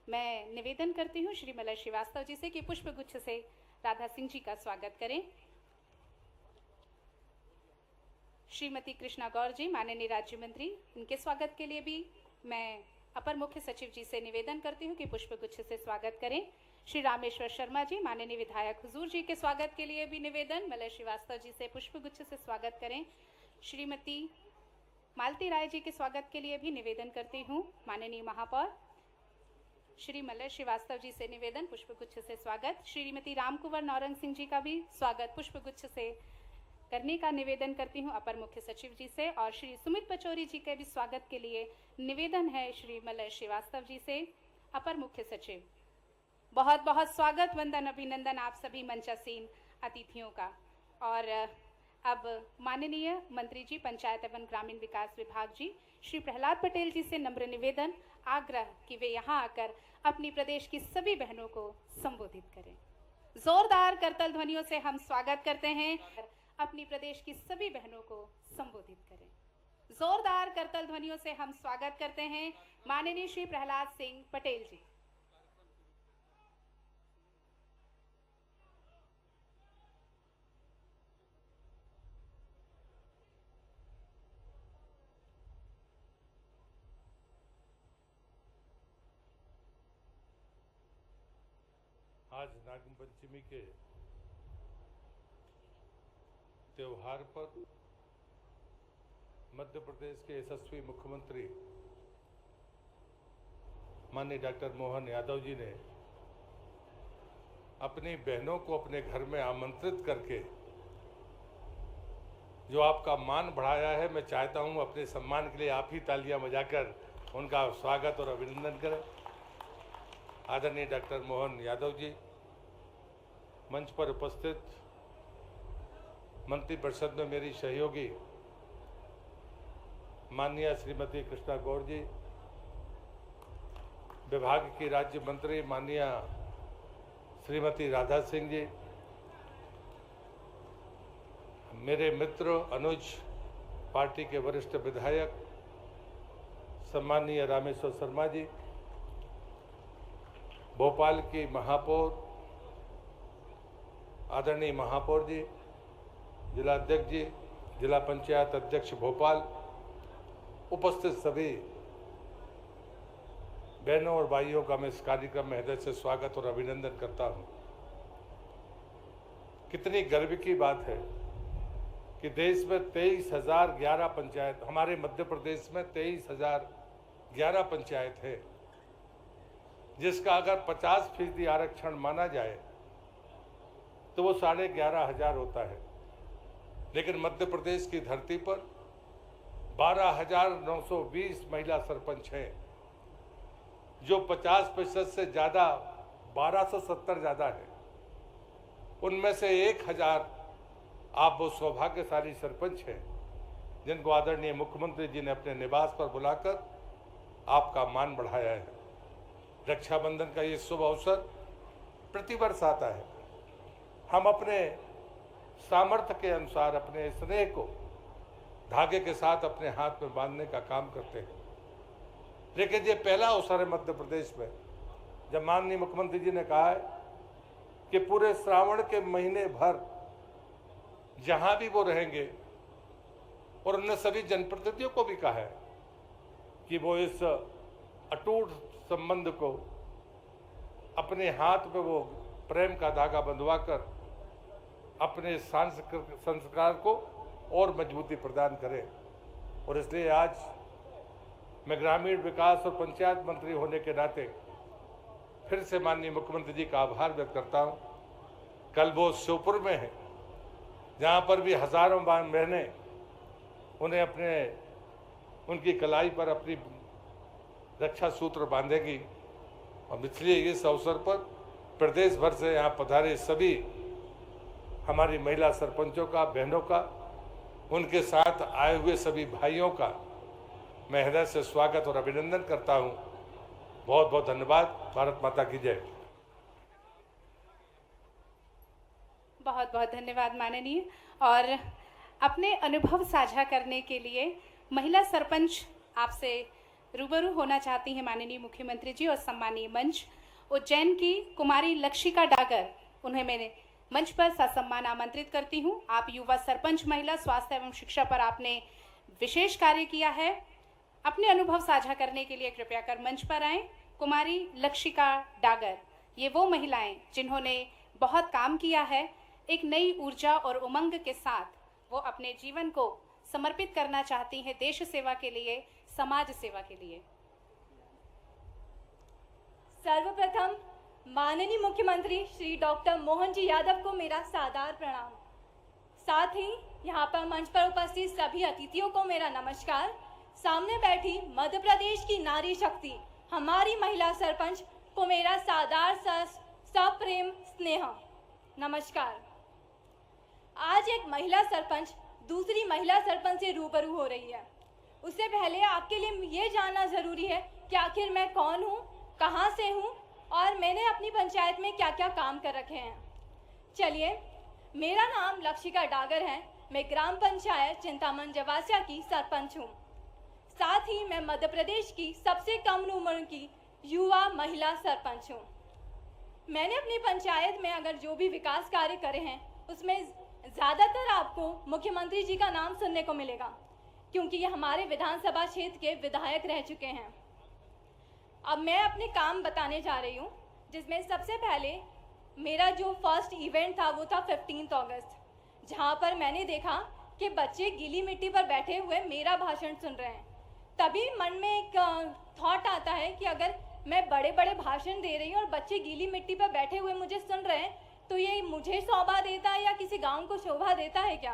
मैं निवेदन करती हूँ श्री मलय श्रीवास्तव जी से कि पुष्प गुच्छ से राधा सिंह जी का स्वागत करें। श्रीमती कृष्णा गौर जी माननीय राज्य मंत्री, इनके स्वागत के लिए भी मैं अपर मुख्य सचिव जी से निवेदन करती हूँ कि पुष्प गुच्छ से स्वागत करें। श्री रामेश्वर शर्मा जी माननीय विधायक हुजूर जी के स्वागत के लिए भी निवेदन मलय श्रीवास्तव जी से पुष्प गुच्छ से स्वागत करें। श्रीमती मालती राय जी के स्वागत के लिए भी निवेदन करती हूँ। माननीय महापौर श्री मलय श्रीवास्तव जी से निवेदन पुष्पगुच्छ से स्वागत। श्रीमती रामकुंवर नौरंग सिंह जी का भी स्वागत पुष्पगुच्छ से करने का निवेदन करती हूँ अपर मुख्य सचिव जी से। और श्री सुमित पचौरी जी के भी स्वागत के लिए निवेदन है श्री मलय श्रीवास्तव जी से अपर मुख्य सचिव। बहुत बहुत स्वागत, वंदन, अभिनंदन आप सभी मंचासीन अतिथियों का। और अब माननीय मंत्री जी पंचायत एवं ग्रामीण विकास विभाग जी श्री प्रहलाद पटेल जी से नम्र निवेदन आग्रह कि वे यहाँ आकर अपनी प्रदेश की सभी बहनों को संबोधित करें। जोरदार करतल ध्वनियों से हम स्वागत करते हैं। अपनी प्रदेश की सभी बहनों को संबोधित करें। जोरदार करतल ध्वनियों से हम स्वागत करते हैं माननीय श्री प्रहलाद सिंह पटेल जी। आज नाग पंचमी के त्योहार पर मध्य प्रदेश के यशस्वी मुख्यमंत्री माननीय डॉक्टर मोहन यादव जी ने अपनी बहनों को अपने घर में आमंत्रित करके जो आपका मान बढ़ाया है, मैं चाहता हूं अपने सम्मान के लिए आप ही तालियां बजाकर उनका स्वागत और अभिनंदन करें। आदरणीय डॉक्टर मोहन यादव जी, मंच पर उपस्थित मंत्रिपरिषद में मेरी सहयोगी माननीय श्रीमती कृष्णा गौर जी, विभाग की राज्य मंत्री माननीय श्रीमती राधा सिंह जी, मेरे मित्र अनुज पार्टी के वरिष्ठ विधायक सम्माननीय रामेश्वर शर्मा जी, भोपाल की महापौर आदरणीय महापौर जी, जिला अध्यक्ष जी, जिला पंचायत अध्यक्ष भोपाल, उपस्थित सभी बहनों और भाइयों का मैं इस कार्यक्रम में हृदय से स्वागत और अभिनंदन करता हूं। कितनी गर्व की बात है कि देश में 23,011 पंचायत, हमारे मध्य प्रदेश में 23,011 पंचायत है, जिसका अगर 50% आरक्षण माना जाए तो वो 11,500 होता है। लेकिन मध्य प्रदेश की धरती पर 12,920 महिला सरपंच हैं, जो 50% से ज़्यादा 1,270 ज़्यादा है। उनमें से 1,000 आप वो सौभाग्यशाली सरपंच हैं जिनको आदरणीय मुख्यमंत्री जी ने अपने निवास पर बुलाकर आपका मान बढ़ाया है। रक्षाबंधन का ये शुभ अवसर प्रतिवर्ष आता है। हम अपने सामर्थ्य के अनुसार अपने स्नेह को धागे के साथ अपने हाथ में बांधने का काम करते हैं। लेकिन ये पहला अवसर है मध्य प्रदेश में जब माननीय मुख्यमंत्री जी ने कहा है कि पूरे श्रावण के महीने भर जहां भी वो रहेंगे, और उन्होंने सभी जनप्रतिनिधियों को भी कहा है कि वो इस अटूट संबंध को अपने हाथ में वो प्रेम का धागा बंधवाकर अपने संस्कार को और मजबूती प्रदान करें। और इसलिए आज मैं ग्रामीण विकास और पंचायत मंत्री होने के नाते फिर से माननीय मुख्यमंत्री जी का आभार व्यक्त करता हूं। कल वो श्योपुर में है, जहां पर भी हजारों बहनें उन्हें उनकी कलाई पर अपनी रक्षा सूत्र बांधेगी। और इसलिए इस अवसर पर प्रदेश भर से यहाँ पधारे सभी हमारी महिला सरपंचों का, बहनों का, उनके साथ आए हुए सभी भाइयों का मैं हृदय से स्वागत और अभिनंदन करता हूँ। बहुत बहुत धन्यवाद। भारत माता की जय। बहुत बहुत धन्यवाद माननीय। और अपने अनुभव साझा करने के लिए महिला सरपंच आपसे रूबरू होना चाहती हैं माननीय मुख्यमंत्री जी और सम्मानीय मंच उज्जैन की कुमारी लक्षिका डागर, उन्हें मैंने मंच पर ससम्मान आमंत्रित करती हूं। आप युवा सरपंच महिला स्वास्थ्य एवं शिक्षा पर आपने विशेष कार्य किया है, अपने अनुभव साझा करने के लिए कृपया कर मंच पर आएं। कुमारी लक्षिका डागर, ये वो महिलाएं जिन्होंने बहुत काम किया है, एक नई ऊर्जा और उमंग के साथ वो अपने जीवन को समर्पित करना चाहती हैं देश सेवा के लिए, समाज सेवा के लिए। सर्वप्रथम माननीय मुख्यमंत्री श्री डॉक्टर मोहन जी यादव को मेरा सादर प्रणाम। साथ ही यहाँ पर मंच पर उपस्थित सभी अतिथियों को मेरा नमस्कार। सामने बैठी मध्य प्रदेश की नारी शक्ति हमारी महिला सरपंच को मेरा सादर सप्रेम स्नेह नमस्कार। आज एक महिला सरपंच दूसरी महिला सरपंच से रूबरू हो रही है। उससे पहले आपके लिए ये जानना ज़रूरी है कि आखिर मैं कौन हूँ, कहाँ से हूँ और मैंने अपनी पंचायत में क्या क्या काम कर रखे हैं। चलिए, मेरा नाम लक्षिका डागर है। मैं ग्राम पंचायत चिंतामन जवासिया की सरपंच हूँ। साथ ही मैं मध्य प्रदेश की सबसे कम उम्र की युवा महिला सरपंच हूँ। मैंने अपनी पंचायत में अगर जो भी विकास कार्य करे हैं उसमें ज़्यादातर आपको मुख्यमंत्री जी का नाम सुनने को मिलेगा, क्योंकि ये हमारे विधानसभा क्षेत्र के विधायक रह चुके हैं। अब मैं अपने काम बताने जा रही हूँ, जिसमें सबसे पहले मेरा जो फर्स्ट इवेंट था वो था 15 अगस्त, जहाँ पर मैंने देखा कि बच्चे गीली मिट्टी पर बैठे हुए मेरा भाषण सुन रहे हैं। तभी मन में एक थॉट आता है कि अगर मैं बड़े बड़े भाषण दे रही हूँ और बच्चे गीली मिट्टी पर बैठे हुए मुझे सुन रहे हैं, तो ये मुझे शोभा देता है या किसी गांव को शोभा देता है क्या?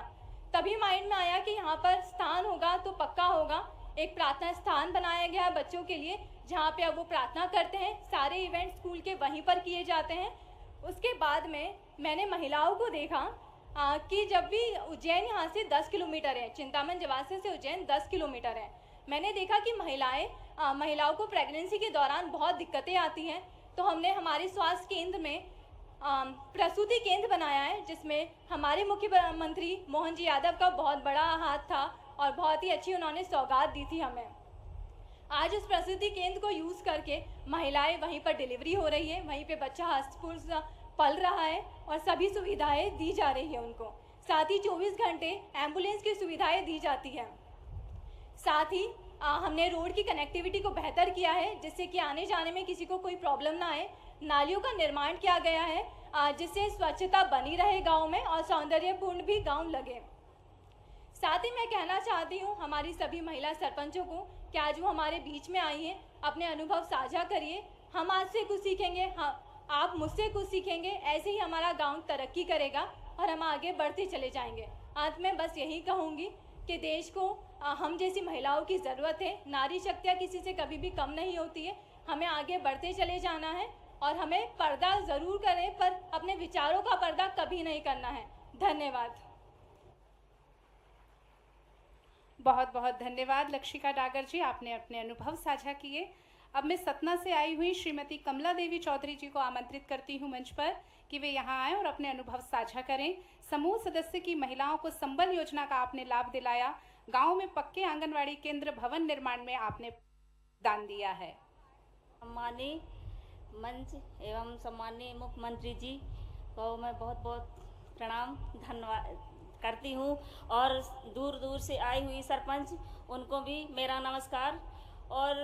तभी माइंड में आया कि यहाँ पर स्थान होगा तो पक्का होगा। एक प्रार्थना स्थान बनाया गया है बच्चों के लिए, जहाँ पे अब वो प्रार्थना करते हैं। सारे इवेंट स्कूल के वहीं पर किए जाते हैं। उसके बाद में मैंने महिलाओं को देखा कि जब भी उज्जैन यहाँ से 10 किलोमीटर है, चिंतामन जवासिया से उज्जैन 10 किलोमीटर है, मैंने देखा कि महिलाओं को प्रेगनेंसी के दौरान बहुत दिक्कतें आती हैं। तो हमने हमारे स्वास्थ्य केंद्र में प्रसूति केंद्र बनाया है, जिसमें हमारे मुख्यमंत्री मोहन जी यादव का बहुत बड़ा हाथ था और बहुत ही अच्छी उन्होंने सौगात दी थी हमें। आज उस प्रसूति केंद्र को यूज़ करके महिलाएं वहीं पर डिलीवरी हो रही है, वहीं पे बच्चा हस्तपुष्ट पल रहा है और सभी सुविधाएं दी जा रही है उनको। साथ ही 24 घंटे एम्बुलेंस की सुविधाएं दी जाती हैं। साथ ही हमने रोड की कनेक्टिविटी को बेहतर किया है, जिससे कि आने जाने में किसी को कोई प्रॉब्लम ना आए। नालियों का निर्माण किया गया है, जिससे स्वच्छता बनी रहे गांव में और सौंदर्यपूर्ण भी गांव लगे। साथ ही मैं कहना चाहती हूं हमारी सभी महिला सरपंचों को कि आज वो हमारे बीच में आई हैं, अपने अनुभव साझा करिए। हम आज से कुछ सीखेंगे, आप मुझसे कुछ सीखेंगे, ऐसे ही हमारा गांव तरक्की करेगा और हम आगे बढ़ते चले जाएंगे। अंत में बस यही कहूँगी कि देश को हम जैसी महिलाओं की ज़रूरत है। नारी शक्तियाँ किसी से कभी भी कम नहीं होती है। हमें आगे बढ़ते चले जाना है और हमें पर्दा ज़रूर करें, पर अपने विचारों का पर्दा कभी नहीं करना है। धन्यवाद। बहुत बहुत धन्यवाद लक्षिका डागर जी, आपने अपने अनुभव साझा किए। अब मैं सतना से आई हुई श्रीमती कमला देवी चौधरी जी को आमंत्रित करती हूँ मंच पर कि वे यहाँ आएँ और अपने अनुभव साझा करें। समूह सदस्य की महिलाओं को संबल योजना का आपने लाभ दिलाया, गांव में पक्के आंगनवाड़ी केंद्र भवन निर्माण में आपने दान दिया है। सम्मानीय मंच एवं सम्मानीय मुख्यमंत्री जी को मैं बहुत बहुत प्रणाम धन्यवाद करती हूँ, और दूर दूर से आई हुई सरपंच उनको भी मेरा नमस्कार। और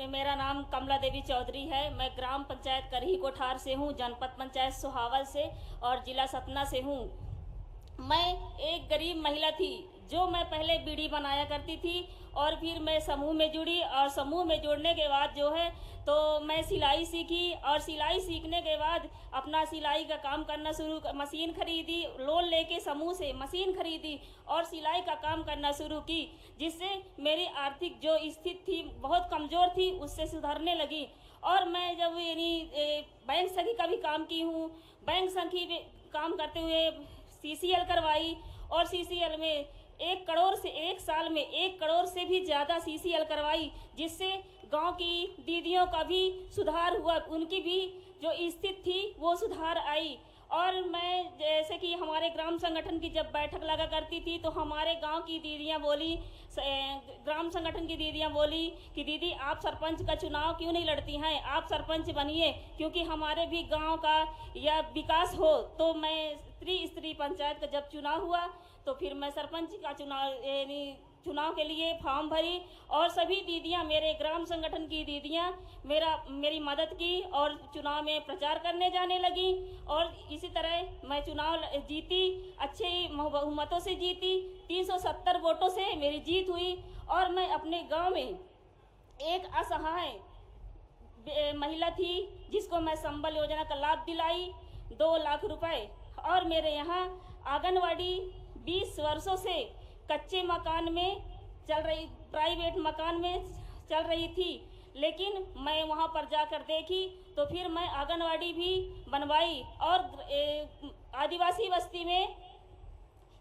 मेरा नाम कमला देवी चौधरी है। मैं ग्राम पंचायत करही कोठार से हूँ, जनपद पंचायत सोहावल से और जिला सतना से हूँ। मैं एक गरीब महिला थी जो मैं पहले बीड़ी बनाया करती थी, और फिर मैं समूह में जुड़ी, और समूह में जुड़ने के बाद जो है तो मैं सिलाई सीखी, और सिलाई सीखने के बाद अपना सिलाई का काम करना मशीन खरीदी, लोन लेके समूह से मशीन खरीदी और सिलाई का काम करना शुरू की, जिससे मेरी आर्थिक जो स्थिति थी बहुत कमज़ोर थी उससे सुधरने लगी। और मैं जब यानी बैंक सखी का भी काम की हूँ, बैंक सखी काम करते हुए CCL करवाई, और CCL में 1 करोड़ से 1 साल में 1 करोड़ से भी ज़्यादा CCL करवाई, जिससे गांव की दीदियों का भी सुधार हुआ, उनकी भी जो स्थिति थी वो सुधार आई। और मैं जैसे कि हमारे ग्राम संगठन की जब बैठक लगा करती थी तो हमारे गांव की दीदियां बोली, ग्राम संगठन की दीदियां बोली कि दीदी आप सरपंच का चुनाव क्यों नहीं लड़ती हैं, आप सरपंच बनिए क्योंकि हमारे भी गांव का या विकास हो। तो मैं स्त्री पंचायत का जब चुनाव हुआ तो फिर मैं सरपंच का चुनाव के लिए फॉर्म भरी और सभी दीदियां, मेरे ग्राम संगठन की दीदियां मेरी मदद की और चुनाव में प्रचार करने जाने लगी और इसी तरह मैं चुनाव जीती, अच्छे बहुमतों से जीती, 370 वोटों से मेरी जीत हुई और मैं अपने गांव में एक असहाय महिला थी जिसको मैं संबल योजना का लाभ दिलाई 2 लाख रुपए और मेरे यहाँ आंगनवाड़ी 20 वर्षों से कच्चे मकान में चल रही, प्राइवेट मकान में चल रही थी, लेकिन मैं वहाँ पर जाकर देखी तो फिर मैं आंगनवाड़ी भी बनवाई और आदिवासी बस्ती में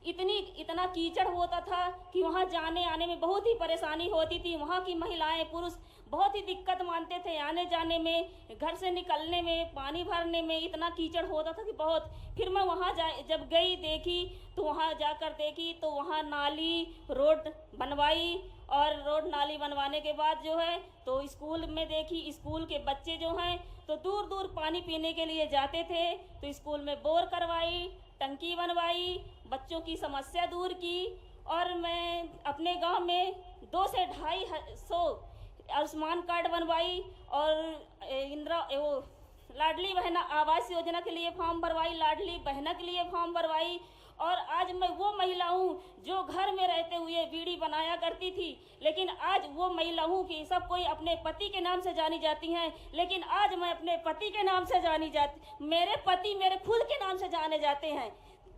इतना कीचड़ होता था कि वहाँ जाने आने में बहुत ही परेशानी होती थी। वहाँ की महिलाएं पुरुष बहुत ही दिक्कत मानते थे आने जाने में, घर से निकलने में, पानी भरने में इतना कीचड़ होता था कि बहुत। फिर मैं वहाँ जब गई देखी तो वहाँ जाकर देखी तो वहाँ नाली रोड बनवाई और रोड नाली बनवाने के बाद जो है तो स्कूल में देखी, स्कूल के बच्चे जो हैं तो दूर दूर पानी पीने के लिए जाते थे तो स्कूल में बोर करवाई, टंकी बनवाई, बच्चों की समस्या दूर की और मैं अपने गांव में 200 से 250 आयुष्मान कार्ड बनवाई और लाडली बहना आवास योजना के लिए फॉर्म भरवाई, लाडली बहना के लिए फॉर्म भरवाई और आज मैं वो महिला हूँ जो घर में रहते हुए बीड़ी बनाया करती थी, लेकिन आज वो महिला हूँ कि सब कोई अपने पति के नाम से जानी जाती हैं, लेकिन आज मैं अपने पति के नाम से जानी जाती, मेरे पति मेरे खुद के नाम से जाने जाते हैं।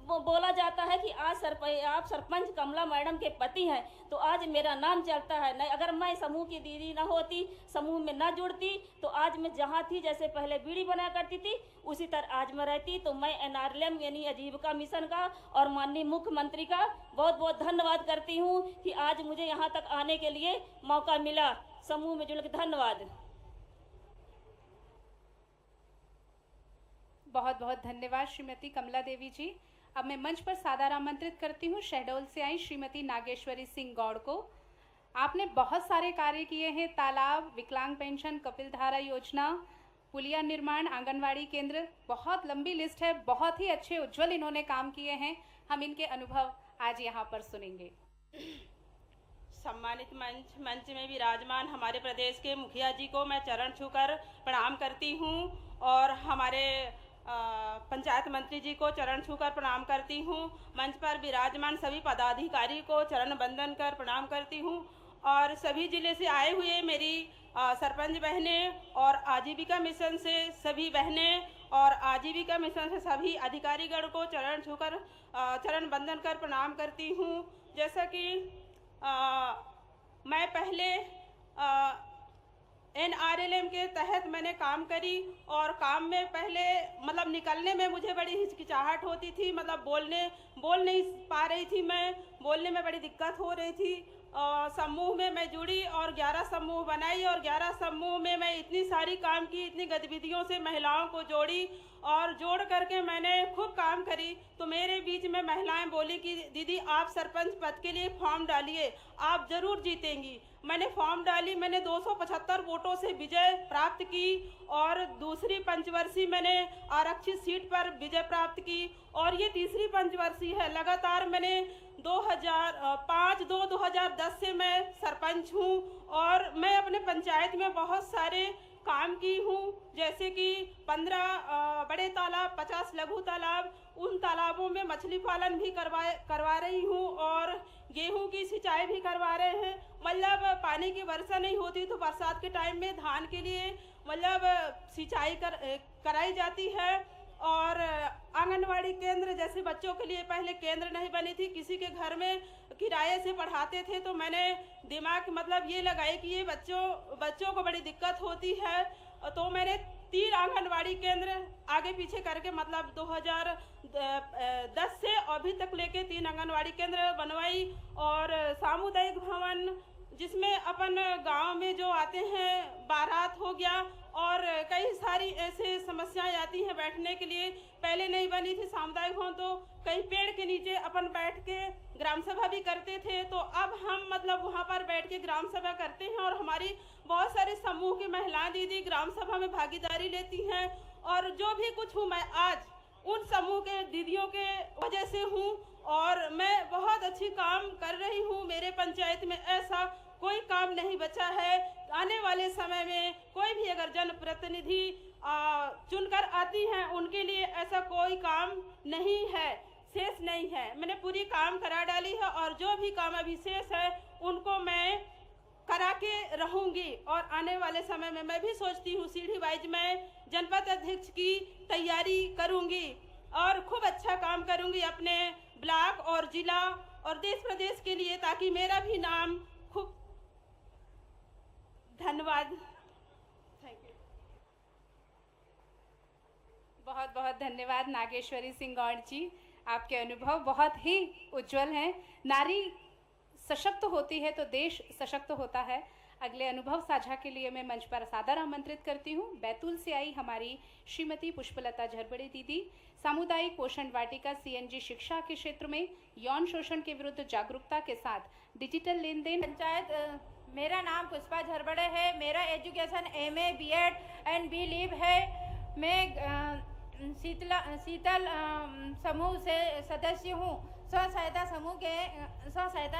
वो बोला जाता है कि आज आप सरपंच कमला मैडम के पति हैं तो आज मेरा नाम चलता है। नहीं, अगर मैं समूह की दीदी ना होती, समूह में ना जुड़ती तो आज मैं जहाँ थी, जैसे पहले बीड़ी बनाया करती थी उसी तरह आज मैं रहती। तो मैं NRLM यानी आजीविका मिशन का और माननीय मुख्यमंत्री का बहुत बहुत धन्यवाद करती हूँ कि आज मुझे यहाँ तक आने के लिए मौका मिला। समूह में जुड़ के धन्यवाद। बहुत बहुत धन्यवाद श्रीमती कमला देवी जी। अब मैं मंच पर सादर आमंत्रित करती हूँ शहडोल से आई श्रीमती नागेश्वरी सिंह गौड़ को। आपने बहुत सारे कार्य किए हैं, तालाब, विकलांग पेंशन, कपिलधारा योजना, पुलिया निर्माण, आंगनवाड़ी केंद्र, बहुत लंबी लिस्ट है। बहुत ही अच्छे उज्जवल इन्होंने काम किए हैं। हम इनके अनुभव आज यहाँ पर सुनेंगे। सम्मानित मंच में विराजमान हमारे प्रदेश के मुखिया जी को मैं चरण छूकर प्रणाम करती हूँ और हमारे पंचायत मंत्री जी को चरण छूकर प्रणाम करती हूँ। मंच पर विराजमान सभी पदाधिकारी को चरण वंदन कर प्रणाम करती हूँ और सभी जिले से आए हुए मेरी सरपंच बहनें और आजीविका मिशन से सभी बहनें और आजीविका मिशन से सभी अधिकारीगण को चरण छूकर चरण वंदन कर प्रणाम करती हूँ। जैसा कि मैं पहले NRLM के तहत मैंने काम करी और काम में पहले मतलब निकलने में मुझे बड़ी हिचकिचाहट होती थी, मतलब बोल नहीं पा रही थी, मैं बोलने में बड़ी दिक्कत हो रही थी। समूह में मैं जुड़ी और 11 समूह बनाई और 11 समूह में मैं इतनी सारी काम की, इतनी गतिविधियों से महिलाओं को जोड़ी और जोड़ करके मैंने खूब काम करी। तो मेरे बीच में महिलाएं बोली कि दीदी आप सरपंच पद के लिए फॉर्म डालिए, आप ज़रूर जीतेंगी। मैंने फॉर्म डाली, मैंने 275 वोटों से विजय प्राप्त की और दूसरी पंचवर्षीय मैंने आरक्षित सीट पर विजय प्राप्त की और ये तीसरी पंचवर्षीय है। लगातार मैंने 2010 से मैं सरपंच हूँ और मैं अपने पंचायत में बहुत सारे काम की हूँ, जैसे कि 15 बड़े तालाब, 50 लघु तालाब, उन तालाबों में मछली पालन भी करवा रही हूँ और गेहूं की सिंचाई भी करवा रहे हैं। मतलब पानी की वर्षा नहीं होती तो बरसात के टाइम में धान के लिए मतलब सिंचाई कराई जाती है। और आंगनवाड़ी केंद्र, जैसे बच्चों के लिए पहले केंद्र नहीं बनी थी, किसी के घर में किराए से पढ़ाते थे, तो मैंने दिमाग मतलब ये लगाई कि ये बच्चों को बड़ी दिक्कत होती है, तो मैंने 3 आंगनवाड़ी केंद्र आगे पीछे करके मतलब 2010 से अभी तक लेके 3 आंगनवाड़ी केंद्र बनवाई और सामुदायिक भवन, जिसमें अपन गांव में जो आते हैं बारात हो गया और कई सारे सारी ऐसे समस्याएं आती हैं बैठने के लिए। पहले नहीं बनी थी सामुदायिक भवन, तो कहीं पेड़ के नीचे अपन बैठ के ग्राम सभा भी करते थे, तो अब हम मतलब वहाँ पर बैठ के ग्राम सभा करते हैं और हमारी बहुत सारे समूह की महिलाएं दीदी ग्राम सभा में भागीदारी लेती हैं। और जो भी कुछ हूँ मैं आज उन समूह के दीदियों के वजह से हूँ और मैं बहुत अच्छी काम कर रही हूँ। मेरे पंचायत में ऐसा कोई काम नहीं बचा है। आने वाले समय में कोई भी अगर जनप्रतिनिधि चुनकर आती हैं, उनके लिए ऐसा कोई काम नहीं है, शेष नहीं है। मैंने पूरी काम करा डाली है और जो भी काम अभी शेष है उनको मैं करा के रहूंगी। और आने वाले समय में मैं भी सोचती हूँ सीढ़ी वाइज मैं जनपद अध्यक्ष की तैयारी करूंगी और खूब अच्छा काम करूंगी अपने ब्लॉक और जिला और देश प्रदेश के लिए, ताकि मेरा भी नाम खूब। धन्यवाद। Thank you. बहुत बहुत धन्यवाद नागेश्वरी सिंह गौड़ जी, आपके अनुभव बहुत ही उज्जवल हैं। नारी सशक्त होती है तो देश सशक्त होता है। अगले अनुभव साझा के लिए मैं मंच पर सादर आमंत्रित करती हूँ। बैतूल से आई हमारी श्रीमती पुष्पलता झरबड़े दीदी, सामुदायिक पोषण वाटिका CNG शिक्षा के क्षेत्र में यौन शोषण के विरुद्ध जागरूकता के साथ डिजिटल लेन देन। पंचायत, मेरा नाम पुष्पा झरबड़े है। मेरा education MA BEd and B.Liv है। मैं शीतल समूह से सदस्य हूँ। स्व सहायता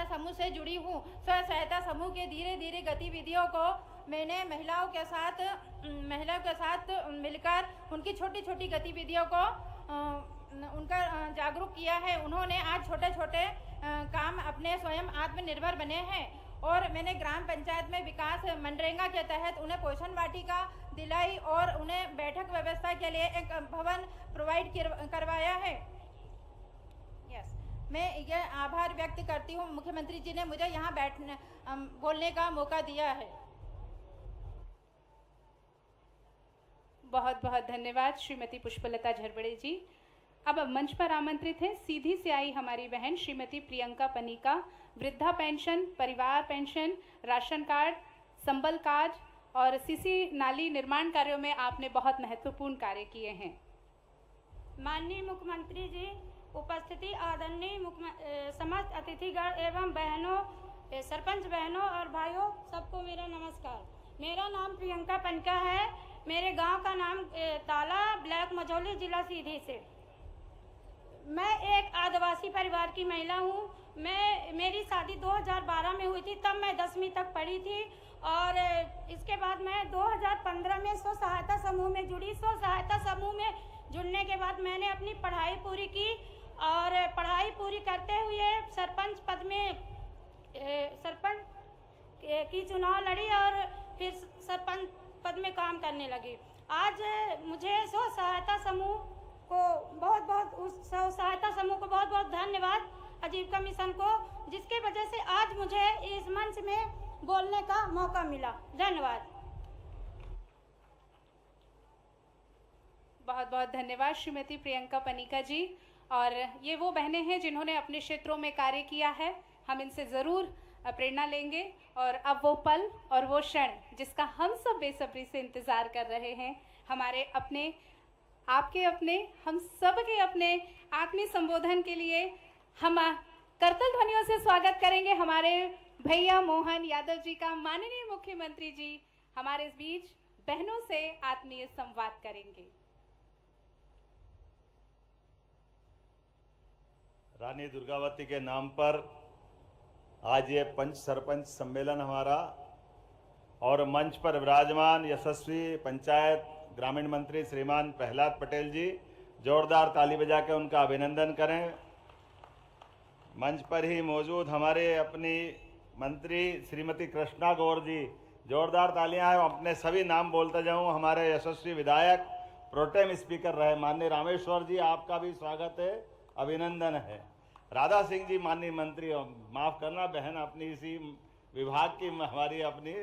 समूह से जुड़ी हूँ। स्व सहायता समूह के धीरे धीरे गतिविधियों को मैंने महिलाओं के साथ मिलकर उनकी छोटी छोटी गतिविधियों को उनका जागरूक किया है। उन्होंने आज छोटे छोटे काम अपने स्वयं आत्मनिर्भर बने हैं और मैंने ग्राम पंचायत में विकास मनरेगा के तहत उन्हें पोषण वाटिका दिलाई और उन्हें बैठक व्यवस्था के लिए एक भवन प्रोवाइड करवाया है। मैं यह आभार व्यक्त करती हूँ, मुख्यमंत्री जी ने मुझे यहाँ बोलने का मौका दिया है। बहुत बहुत धन्यवाद श्रीमती पुष्पलता झरबड़े जी। अब मंच पर आमंत्रित हैं सीधी से आई हमारी बहन श्रीमती प्रियंका पनिका। वृद्धा पेंशन, परिवार पेंशन, राशन कार्ड, संबल कार्ड और सीसी नाली निर्माण कार्यों में आपने बहुत महत्वपूर्ण कार्य किए हैं। माननीय मुख्यमंत्री जी, उपस्थिति आदरणीय समस्त अतिथिगण एवं बहनों, सरपंच बहनों और भाइयों, सबको मेरा नमस्कार। मेरा नाम प्रियंका पनिका है। मेरे गांव का नाम ताला, ब्लॉक मझौली, जिला सीधी से। मैं एक आदिवासी परिवार की महिला हूँ। मेरी शादी 2012 में हुई थी, तब मैं 10वीं तक पढ़ी थी और इसके बाद मैं 2015 में स्व सहायता समूह में जुड़ी। स्व सहायता समूह में जुड़ने के बाद मैंने अपनी पढ़ाई पूरी की और पढ़ाई पूरी करते हुए सरपंच पद की चुनाव लड़ी और फिर सरपंच पद में काम करने लगी। आज मुझे स्व सहायता समूह को बहुत बहुत धन्यवाद, आजीविका मिशन को, जिसके वजह से आज मुझे इस मंच में बोलने का मौका मिला। धन्यवाद। बहुत बहुत धन्यवाद श्रीमती प्रियंका पनिका जी। और ये वो बहनें हैं जिन्होंने अपने क्षेत्रों में कार्य किया है। हम इनसे ज़रूर प्रेरणा लेंगे और अब वो पल और वो क्षण जिसका हम सब बेसब्री से इंतज़ार कर रहे हैं, हमारे अपने, आपके अपने, हम सब के अपने आत्मीय संबोधन के लिए हम करतल ध्वनियों से स्वागत करेंगे हमारे भैया मोहन यादव जी का। माननीय मुख्यमंत्री जी हमारे इस बीच बहनों से आत्मीय संवाद करेंगे। रानी दुर्गावती के नाम पर आज ये पंच सरपंच सम्मेलन हमारा, और मंच पर विराजमान यशस्वी पंचायत ग्रामीण मंत्री श्रीमान प्रहलाद पटेल जी, जोरदार ताली बजा के उनका अभिनंदन करें। मंच पर ही मौजूद हमारे अपनी मंत्री श्रीमती कृष्णा गौर जी, जोरदार तालियां हैं। अपने सभी नाम बोलते जाऊं। हमारे यशस्वी विधायक प्रोटेम स्पीकर रहे माननीय रामेश्वर जी, आपका भी स्वागत है, अभिनंदन है। राधा सिंह जी माननीय मंत्री, माफ करना बहन, अपनी इसी विभाग की हमारी अपनी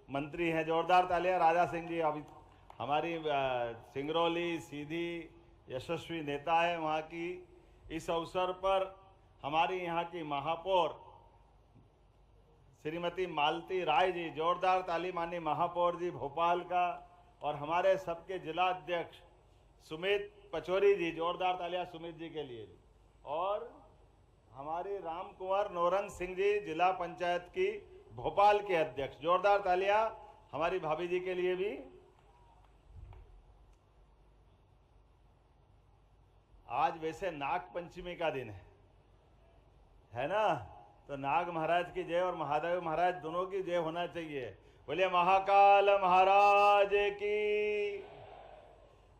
मंत्री हैं, जोरदार तालियां राधा सिंह जी। अभी हमारी सिंगरौली सीधी यशस्वी नेता है वहाँ की। इस अवसर पर हमारी यहाँ की महापौर श्रीमती मालती राय जी, जोरदार ताली माननीय महापौर जी भोपाल का। और हमारे सबके जिला अध्यक्ष सुमित पचौरी जी, जोरदार तालियां सुमित जी के लिए। और हमारे राम कुंवर नौरंग सिंह जी, जिला पंचायत की भोपाल के अध्यक्ष, जोरदार तालियां हमारी भाभी जी के लिए भी। आज वैसे नाग पंचमी का दिन है ना, तो नाग महाराज की जय और महादेव महाराज दोनों की जय होना चाहिए। बोलिए महाकाल महाराज की,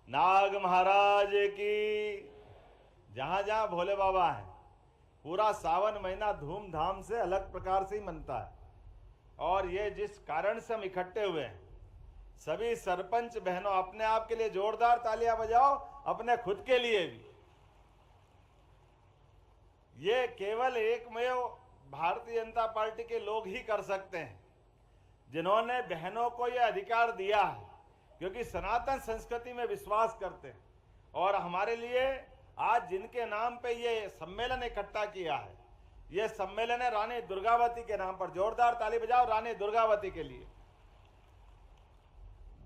नाग महाराज की। जहां जहां भोले बाबा हैं, पूरा सावन महीना धूमधाम से अलग प्रकार से ही मनता है। और ये जिस कारण से हम इकट्ठे हुए हैं, सभी सरपंच बहनों अपने आप के लिए जोरदार तालियां बजाओ, अपने खुद के लिए भी। ये केवल एकमेव भारतीय जनता पार्टी के लोग ही कर सकते हैं, जिन्होंने बहनों को यह अधिकार दिया है, क्योंकि सनातन संस्कृति में विश्वास करते हैं। और हमारे लिए आज जिनके नाम पे ये सम्मेलन इकट्ठा किया है, ये सम्मेलन है रानी दुर्गावती के नाम पर। जोरदार ताली बजाओ रानी दुर्गावती के लिए।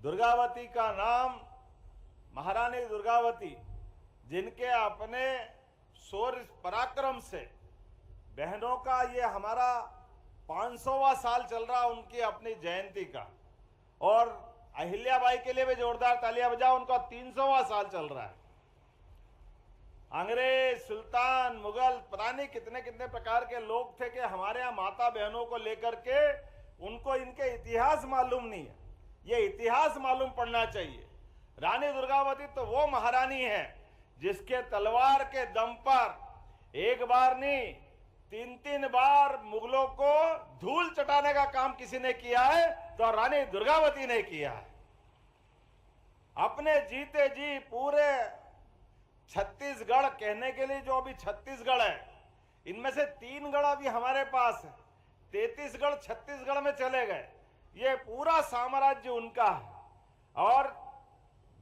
दुर्गावती का नाम महारानी दुर्गावती, जिनके अपने शौर्य पराक्रम से बहनों का ये हमारा 500वां साल चल रहा उनकी अपनी जयंती का। और अहिल्याबाई के लिए भी जोरदार तालियां बजाओ, उनका 300वां साल चल रहा है। अंग्रेज, सुल्तान, मुगल, पता नहीं कितने कितने प्रकार के लोग थे कि हमारे यहाँ माता बहनों को लेकर के उनको इनके इतिहास मालूम नहीं है। ये इतिहास मालूम पड़ना चाहिए। रानी दुर्गावती तो वो महारानी है जिसके तलवार के दम पर एक बार नहीं 3-3 बार मुगलों को धूल चटाने का काम किसी ने किया है तो रानी दुर्गावती ने किया है। अपने जीते जी पूरे छत्तीसगढ़ कहने के लिए, जो अभी छत्तीसगढ़ है, इनमें से 3 गढ़ अभी हमारे पास है। 33 गढ़ छत्तीसगढ़ में चले गए। ये पूरा साम्राज्य उनका है। और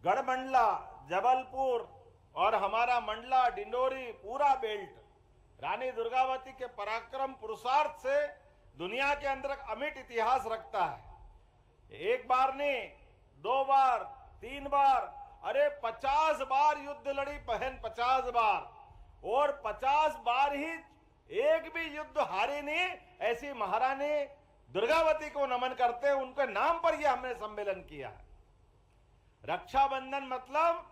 गढ़मंडला, जबलपुर और हमारा मंडला, डिंडोरी, पूरा बेल्ट रानी दुर्गावती के पराक्रम पुरुषार्थ से दुनिया के अंदर अमिट इतिहास रखता है। एक बार नहीं, 2 बार, 3 बार, अरे 50 बार युद्ध लड़ी बहन, 50 बार। और 50 बार ही एक भी युद्ध हारी नहीं। ऐसी महारानी दुर्गावती को नमन करते हैं, उनके नाम पर यह हमने सम्मेलन किया है। रक्षाबंधन मतलब